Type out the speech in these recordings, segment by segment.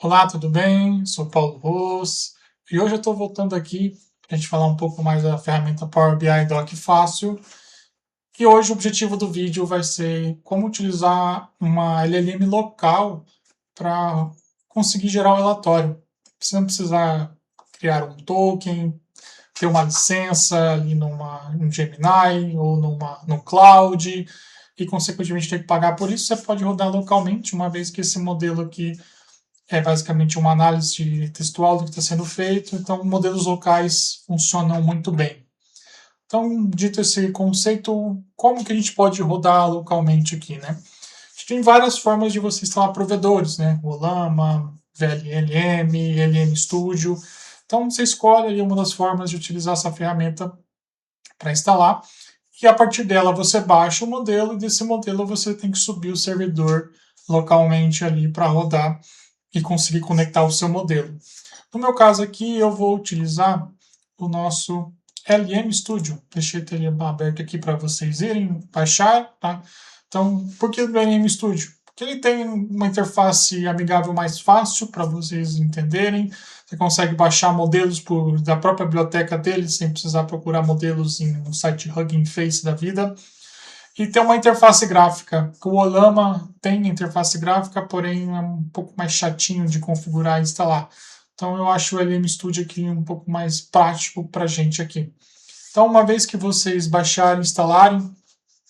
Olá, tudo bem? Sou Paulo Ros e hoje eu estou voltando aqui para a gente falar um pouco mais da ferramenta Power BI Doc Fácil. E hoje o objetivo do vídeo vai ser como utilizar uma LLM local para conseguir gerar o relatório. Você não precisar criar um token, ter uma licença ali num Gemini ou num Cloud e, consequentemente, ter que pagar por isso. Você pode rodar localmente, uma vez que esse modelo aqui é basicamente uma análise textual do que está sendo feito, então modelos locais funcionam muito bem. Então, dito esse conceito, como que a gente pode rodar localmente aqui, né? A gente tem várias formas de você instalar provedores, né? O Llama, VLLM, LM Studio. Então, você escolhe ali uma das formas de utilizar essa ferramenta para instalar, e a partir dela você baixa o modelo, e desse modelo você tem que subir o servidor localmente ali para rodar e conseguir conectar o seu modelo. No meu caso aqui, eu vou utilizar o nosso LM Studio. Deixei ele aberto aqui para vocês irem baixar, tá? Então, por que o LM Studio? Porque ele tem uma interface amigável mais fácil para vocês entenderem. Você consegue baixar modelos da própria biblioteca dele, sem precisar procurar modelos em um site Hugging Face da vida. E tem uma interface gráfica. O Olama tem interface gráfica, porém é um pouco mais chatinho de configurar e instalar. Então eu acho o LM Studio aqui um pouco mais prático para a gente aqui. Então, uma vez que vocês baixarem, instalarem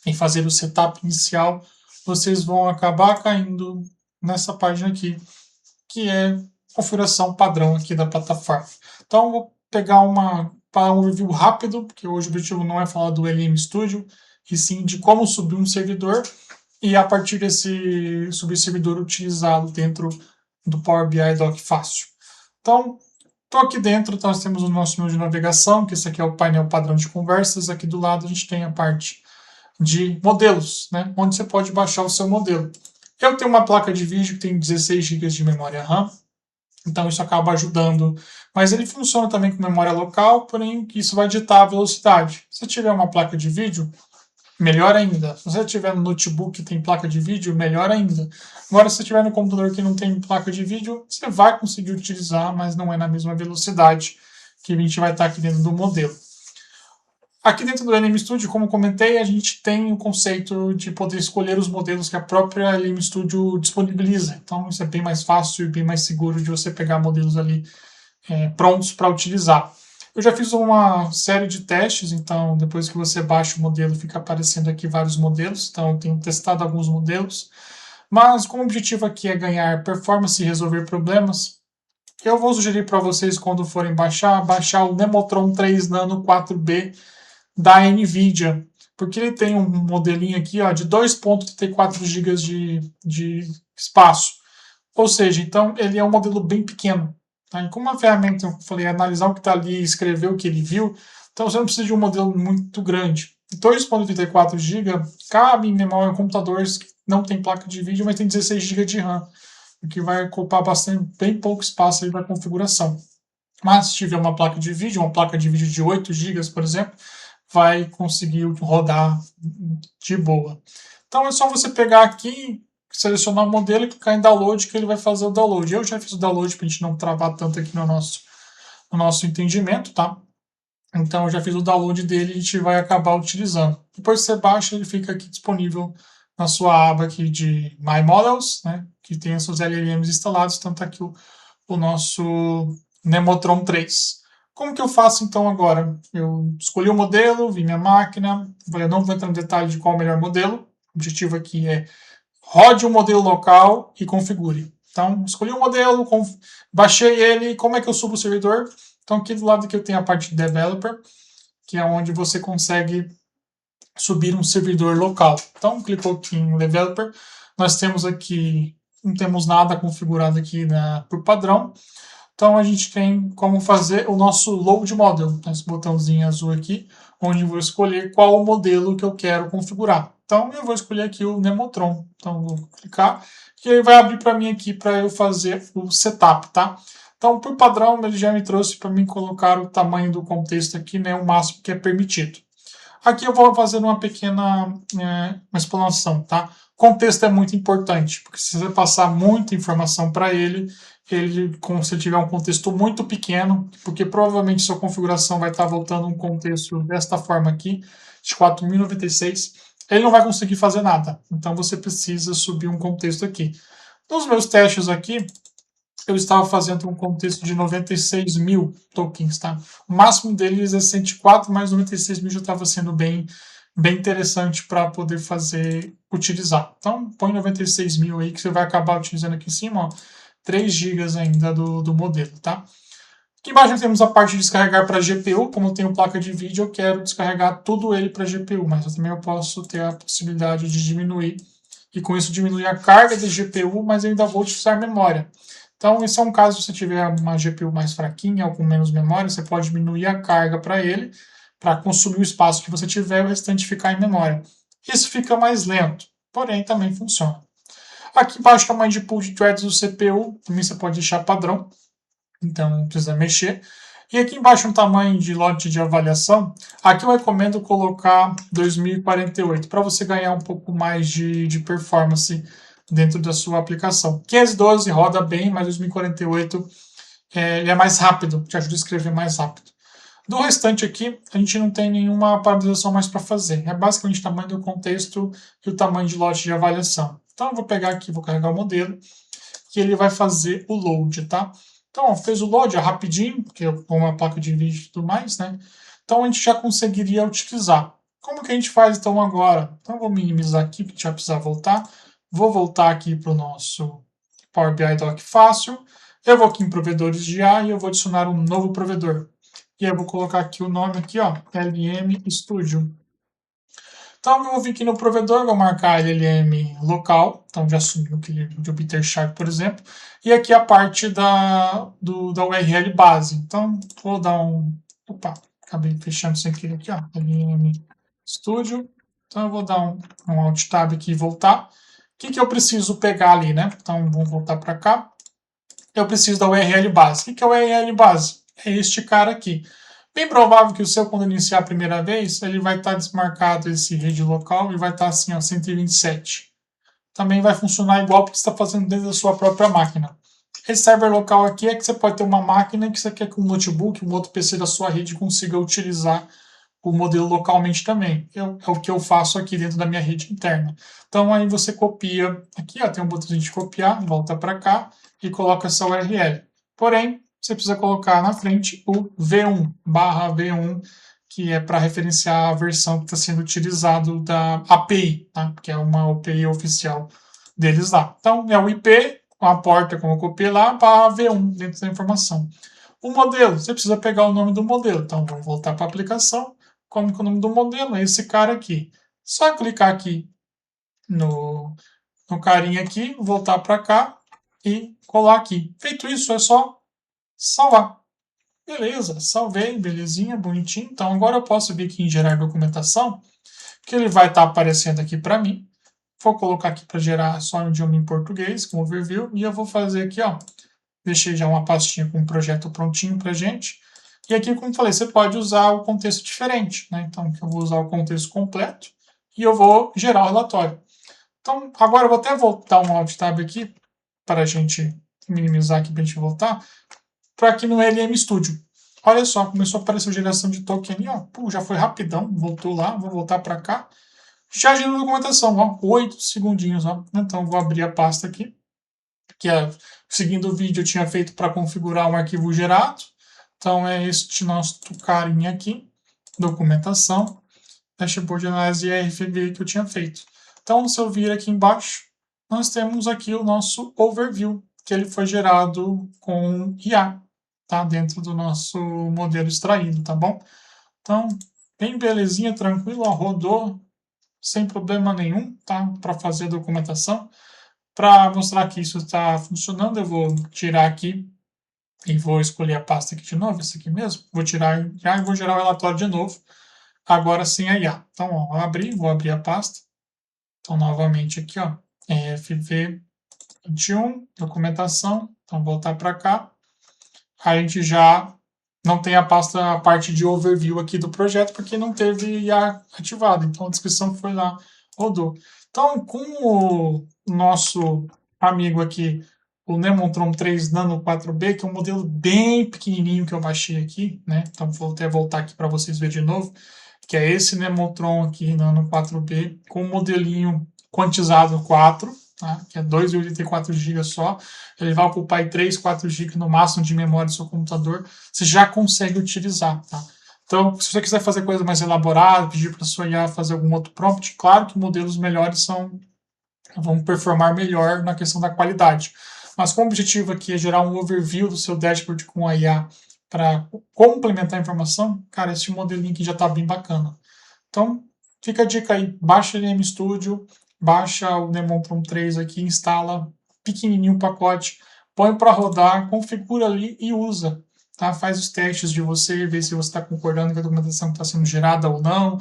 e fazer o setup inicial, vocês vão acabar caindo nessa página aqui, que é configuração padrão aqui da plataforma. Então, eu vou pegar para um review rápido, porque hoje o objetivo não é falar do LM Studio, e sim de como subir um servidor e, a partir desse subir servidor, utilizá-lo dentro do Power BI Doc Fácil. Então, estou aqui dentro, nós temos o nosso menu de navegação, que esse aqui é o painel padrão de conversas. Aqui do lado a gente tem a parte de modelos, né, onde você pode baixar o seu modelo. Eu tenho uma placa de vídeo que tem 16 GB de memória RAM, então isso acaba ajudando. Mas ele funciona também com memória local, porém isso vai ditar a velocidade. Se tiver uma placa de vídeo, melhor ainda. Se você tiver no notebook que tem placa de vídeo, melhor ainda. Agora, se você tiver no computador que não tem placa de vídeo, você vai conseguir utilizar, mas não é na mesma velocidade que a gente vai estar aqui dentro do modelo. Aqui dentro do LM Studio, como comentei, a gente tem o conceito de poder escolher os modelos que a própria LM Studio disponibiliza. Então, isso é bem mais fácil e bem mais seguro de você pegar modelos ali prontos para utilizar. Eu já fiz uma série de testes, então depois que você baixa o modelo, fica aparecendo aqui vários modelos. Então, eu tenho testado alguns modelos. Mas, como o objetivo aqui é ganhar performance e resolver problemas, eu vou sugerir para vocês, quando forem baixar o Nemotron 3 Nano 4B da NVIDIA, porque ele tem um modelinho aqui ó, de 2,34 GB de espaço. Ou seja, então ele é um modelo bem pequeno. Tá? E como a ferramenta, eu falei, analisar o que está ali, escrever o que ele viu, então você não precisa de um modelo muito grande. 2,34 GB cabe em memória em computadores que não tem placa de vídeo, mas tem 16 GB de RAM, o que vai ocupar bem pouco espaço aí na configuração. Mas se tiver uma placa de vídeo de 8 GB, por exemplo, vai conseguir rodar de boa. Então é só você pegar aqui, selecionar o modelo e clicar em download, que ele vai fazer o download. Eu já fiz o download para a gente não travar tanto aqui no nosso entendimento, tá? Então eu já fiz o download dele e a gente vai acabar utilizando. Depois que você baixa, ele fica aqui disponível na sua aba aqui de My Models, né? Que tem os seus LLMs instalados, então tá aqui o nosso Nemotron 3. Como que eu faço então agora? Eu escolhi o modelo, vi minha máquina, eu não vou entrar no detalhe de qual é o melhor modelo. O objetivo aqui é rode o modelo local e configure. Então, escolhi o modelo, baixei ele, como é que eu subo o servidor? Então, aqui do lado que eu tenho a parte de Developer, que é onde você consegue subir um servidor local. Então, clicou aqui em Developer, nós temos aqui, não temos nada configurado aqui por padrão, então a gente tem como fazer o nosso Load Model, esse botãozinho azul aqui, onde eu vou escolher qual o modelo que eu quero configurar. Então eu vou escolher aqui o Nemotron. Então eu vou clicar e ele vai abrir para mim aqui para eu fazer o setup, tá? Então por padrão ele já me trouxe para mim colocar o tamanho do contexto aqui, né, o máximo que é permitido. Aqui eu vou fazer uma pequena uma explanação, tá? Contexto é muito importante, porque se você passar muita informação para ele, como se ele tiver um contexto muito pequeno, porque provavelmente sua configuração vai estar voltando um contexto desta forma aqui, de 4096, ele não vai conseguir fazer nada. Então você precisa subir um contexto aqui. Nos meus testes aqui, eu estava fazendo um contexto de 96 mil tokens, tá? O máximo deles é 104, mas 96 mil já estava sendo bem interessante para poder utilizar. Então, põe 96 mil aí que você vai acabar utilizando aqui em cima, ó, 3 GB ainda do modelo, tá? Aqui embaixo temos a parte de descarregar para GPU. Como eu tenho placa de vídeo, eu quero descarregar tudo ele para GPU, mas eu também posso ter a possibilidade de diminuir e com isso diminuir a carga de GPU, mas eu ainda vou utilizar memória. Então, esse é um caso, se você tiver uma GPU mais fraquinha ou com menos memória, você pode diminuir a carga para ele, para consumir o espaço que você tiver e o restante ficar em memória. Isso fica mais lento, porém também funciona. Aqui embaixo, o tamanho de pool de threads do CPU, também você pode deixar padrão, então não precisa mexer. E aqui embaixo um tamanho de lote de avaliação. Aqui eu recomendo colocar 2048 para você ganhar um pouco mais de performance dentro da sua aplicação. 512 roda bem, mas 2048 ele é mais rápido, te ajuda a escrever mais rápido. Do restante aqui, a gente não tem nenhuma parametrização mais para fazer. É basicamente o tamanho do contexto e o tamanho de lote de avaliação. Então eu vou pegar aqui, vou carregar o modelo, que ele vai fazer o load, tá? Então, ó, fez o load rapidinho, porque com uma placa de vídeo e tudo mais, né? Então a gente já conseguiria utilizar. Como que a gente faz então agora? Então eu vou minimizar aqui, porque a gente vai precisar voltar. Vou voltar aqui para o nosso Power BI Doc Fácil. Eu vou aqui em provedores de IA e eu vou adicionar um novo provedor. E aí eu vou colocar aqui o nome aqui, ó, LM Studio. Então eu vou vir aqui no provedor, vou marcar LLM local, então já assumiu aquele de Jupyter Sharp, por exemplo, e aqui a parte da URL base. Então vou dar opa, acabei fechando sem querer aqui, ó, LM Studio. Então eu vou dar um Alt Tab aqui e voltar. O que eu preciso pegar ali, né? Então vamos voltar para cá. Eu preciso da URL base. O que é a URL base? É este cara aqui. Bem provável que o seu, quando iniciar a primeira vez, ele vai estar desmarcado esse rede local e vai estar assim, ó, 127. Também vai funcionar igual porque você está fazendo dentro da sua própria máquina. Esse server local aqui é que você pode ter uma máquina que você quer que um notebook, um outro PC da sua rede consiga utilizar o modelo localmente também. É o que eu faço aqui dentro da minha rede interna. Então aí você copia, aqui ó, tem um botãozinho de copiar, volta para cá e coloca essa URL. Porém, você precisa colocar na frente o V1, barra V1, que é para referenciar a versão que está sendo utilizado da API, tá? Que é uma API oficial deles lá. Então, é o IP, com a porta, como eu copiei lá, barra V1 dentro da informação. O modelo, você precisa pegar o nome do modelo. Então, vamos voltar para a aplicação. Como que é o nome do modelo? É esse cara aqui. Só clicar aqui no carinha aqui, voltar para cá e colar aqui. Feito isso, é só salvar. Beleza, salvei, belezinha, bonitinho. Então agora eu posso vir aqui em gerar documentação, que ele vai estar aparecendo aqui para mim. Vou colocar aqui para gerar só um idioma em português, com overview, e eu vou fazer aqui, ó. Deixei já uma pastinha com um projeto prontinho para gente. E aqui, como eu falei, você pode usar o contexto diferente, né? Então, eu vou usar o contexto completo e eu vou gerar o relatório. Então, agora eu vou até voltar um Alt Tab aqui, para a gente minimizar aqui para a gente voltar, para aqui no LM Studio. Olha só, começou a aparecer a geração de token ali, ó. Pô, já foi rapidão, voltou lá, vou voltar para cá. Já gerou documentação, ó, 8 segundinhos, ó. Então, vou abrir a pasta aqui, que é, seguindo o vídeo eu tinha feito para configurar um arquivo gerado. Então, é este nosso carinha aqui, documentação, dashboard de análise de RFB que eu tinha feito. Então, se eu vir aqui embaixo, nós temos aqui o nosso overview, que ele foi gerado com IA, tá? Dentro do nosso modelo extraído, tá bom? Então, bem belezinha, tranquilo, ó, rodou sem problema nenhum, tá? Para fazer a documentação. Para mostrar que isso está funcionando, eu vou tirar aqui e vou escolher a pasta aqui de novo, essa aqui mesmo. Vou tirar IA e vou gerar o relatório de novo, agora sem a IA. Então, ó, vou abrir a pasta. Então, novamente aqui, ó, FV21, documentação. Então, voltar para cá. A gente já não tem a parte de overview aqui do projeto, porque não teve IA ativado. Então a descrição foi lá, rodou. Então, com o nosso amigo aqui, o Nemontron 3 Nano 4B, que é um modelo bem pequenininho que eu baixei aqui, né? Então vou até voltar aqui para vocês verem de novo, que é esse Nemontron aqui Nano 4B, com o modelinho quantizado 4, tá? Que é 2,84 GB só. Ele vai ocupar 3, 4 GB no máximo de memória do seu computador, você já consegue utilizar, tá? Então, se você quiser fazer coisa mais elaborada, pedir para a sua IA fazer algum outro prompt, claro que modelos melhores vão performar melhor na questão da qualidade. Mas como o objetivo aqui é gerar um overview do seu dashboard com a IA para complementar a informação, cara, esse modelinho aqui já está bem bacana. Então, fica a dica aí, baixa o NM Studio, baixa o Nemontron 3 aqui, instala pequenininho o pacote, põe para rodar, configura ali e usa. Tá? Faz os testes de você, vê se você está concordando com a documentação que está sendo gerada ou não,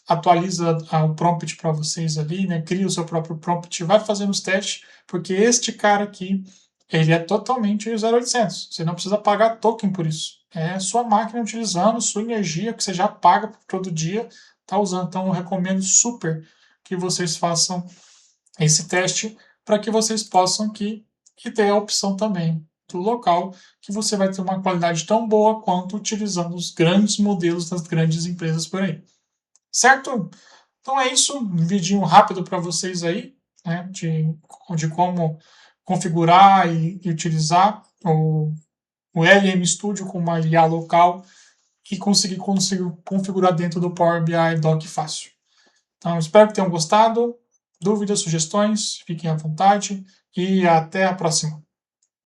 atualiza o prompt para vocês ali, né? Cria o seu próprio prompt, vai fazendo os testes, porque este cara aqui, ele é totalmente 0800. Você não precisa pagar token por isso. É sua máquina utilizando, sua energia que você já paga todo dia, tá usando. Então eu recomendo super que vocês façam esse teste para que vocês possam que ter a opção também do local, que você vai ter uma qualidade tão boa quanto utilizando os grandes modelos das grandes empresas por aí. Certo? Então é isso, um vidinho rápido para vocês aí, né, de como configurar e utilizar o LM Studio com uma IA local e conseguir configurar dentro do Power BI Doc Fácil. Então espero que tenham gostado. Dúvidas, sugestões, fiquem à vontade e até a próxima.